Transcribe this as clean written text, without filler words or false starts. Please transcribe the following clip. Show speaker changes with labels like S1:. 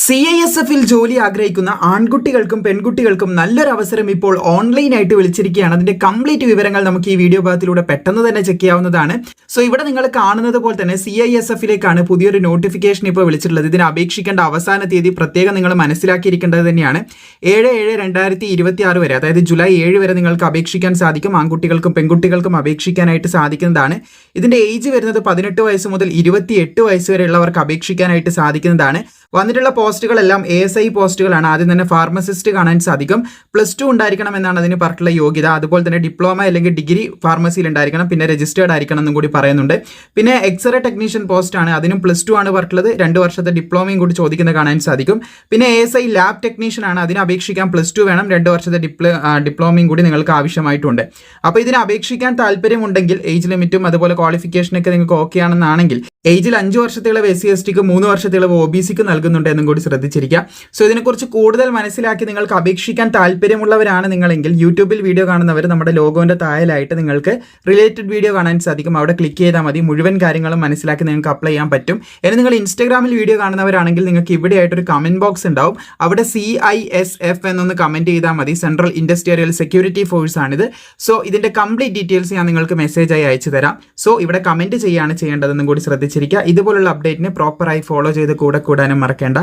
S1: CISF-ൽ ജോലി ആഗ്രഹിക്കുന്ന ആൺകുട്ടികൾക്കും പെൺകുട്ടികൾക്കും നല്ലൊരു അവസരം ഇപ്പോൾ ഓൺലൈനായിട്ട് വിളിച്ചിരിക്കുകയാണ്. അതിന്റെ കംപ്ലീറ്റ് വിവരങ്ങൾ നമുക്ക് ഈ വീഡിയോ ഭാഗത്തിലൂടെ പെട്ടെന്ന് തന്നെ ചെക്ക് ചെയ്യാവുന്നതാണ്. സോ ഇവിടെ നിങ്ങൾ കാണുന്നത് പോലെ തന്നെ CISF-ലേക്കാണ് പുതിയൊരു നോട്ടിഫിക്കേഷൻ ഇപ്പോൾ വിളിച്ചിട്ടുള്ളത്. ഇതിന് അപേക്ഷിക്കേണ്ട അവസാന തീയതി പ്രത്യേകം നിങ്ങൾ മനസ്സിലാക്കിയിരിക്കേണ്ടത് തന്നെയാണ്. 7/7/2026 വരെ, അതായത് ജൂലൈ 7 വരെ നിങ്ങൾക്ക് അപേക്ഷിക്കാൻ സാധിക്കും. ആൺകുട്ടികൾക്കും പെൺകുട്ടികൾക്കും അപേക്ഷിക്കാനായിട്ട് സാധിക്കുന്നതാണ്. ഇതിന്റെ ഏജ് വരുന്നത് 18 വയസ്സ് മുതൽ 28 വയസ്സ് വരെയുള്ളവർക്ക് അപേക്ഷിക്കാനായിട്ട് സാധിക്കുന്നതാണ്. വന്നിട്ടുള്ള പോസ്റ്റുകളെല്ലാം ASI പോസ്റ്റുകളാണ്. ആദ്യം തന്നെ ഫാർമസിസ്റ്റ് കാണാൻ സാധിക്കും. +2 ഉണ്ടായിരിക്കണം എന്നാണ് അതിന് പറഞ്ഞിട്ടുള്ള യോഗ്യത. അതുപോലെ തന്നെ ഡിപ്ലോമ അല്ലെങ്കിൽ ഡിഗ്രി ഫാർമസിയിൽ ഉണ്ടായിരിക്കണം. പിന്നെ രജിസ്റ്റേർഡ് ആയിരിക്കണം എന്നും കൂടി പറയുന്നുണ്ട്. പിന്നെ എക്സ്റേ ടെക്നീഷ്യൻ പോസ്റ്റ് ആണ്, അതിനും +2 ആണ് പറഞ്ഞിട്ടുള്ളത്. 2 വർഷത്തെ ഡിപ്ലോമയും കൂടി ചോദിക്കുന്നത് കാണാൻ സാധിക്കും. പിന്നെ ASI ലാബ് ടെക്നീഷ്യൻ ആണ്, അതിന് അപേക്ഷിക്കാൻ +2 വേണം. 2 വർഷത്തെ ഡിപ്ലോമയും കൂടി നിങ്ങൾക്ക് ആവശ്യമായിട്ടുണ്ട്. അപ്പോൾ ഇതിന് അപേക്ഷിക്കാൻ താല്പര്യമുണ്ടെങ്കിൽ ഏജ് ലിമിറ്റും അതുപോലെ ക്വാളിഫിക്കേഷനൊക്കെ നിങ്ങൾക്ക് ഓക്കെ ആണെന്നാണെങ്കിൽ ഏജിൽ 5 വർഷത്തെ ഇളവ് SC/STക്ക് 3 വർഷത്തെ ഇളവ് OBCക്ക് നൽകുന്നുണ്ട് എന്നും കൂടി ശ്രദ്ധിച്ചിരിക്കുക. സോ ഇതിനെക്കുറിച്ച് കൂടുതൽ മനസ്സിലാക്കി നിങ്ങൾക്ക് അപേക്ഷിക്കാൻ താല്പര്യമുള്ളവരാണ് നിങ്ങളെങ്കിൽ യൂട്യൂബിൽ വീഡിയോ കാണുന്നവർ നമ്മുടെ ലോഗോന്റെ താഴെയായിട്ട് നിങ്ങൾക്ക് റിലേറ്റഡ് വീഡിയോ കാണാൻ സാധിക്കും. അവിടെ ക്ലിക്ക് ചെയ്താൽ മതി. മുഴുവൻ കാര്യങ്ങളും മനസ്സിലാക്കി നിങ്ങൾക്ക് അപ്ലൈ ചെയ്യാൻ പറ്റും. ഇനി നിങ്ങൾ ഇൻസ്റ്റാഗ്രാമിൽ വീഡിയോ കാണുന്നവരാണെങ്കിൽ നിങ്ങൾക്ക് ഇവിടെയായിട്ടൊരു കമന്റ് ബോക്സ് ഉണ്ടാവും. അവിടെ CISF എന്നൊന്ന് കമന്റ് ചെയ്താൽ മതി. സെൻട്രൽ ഇൻഡസ്ട്രിയൽ സെക്യൂരിറ്റി ഫോഴ്സ് ആണിത്. സോ ഇതിന്റെ കംപ്ലീറ്റ് ഡീറ്റെയിൽസ് ഞാൻ നിങ്ങൾക്ക് മെസ്സേജായി അയച്ചു തരാം. സോ ഇവിടെ കമന്റ് ചെയ്യാണ് ചെയ്യേണ്ടതെന്നും കൂടി ശ്രദ്ധിച്ചിരിക്കുക. ഇതുപോലുള്ള അപ്ഡേറ്റിനെ പ്രോപ്പറായി ഫോളോ ചെയ്ത് കൂടാനും മറക്കേണ്ട.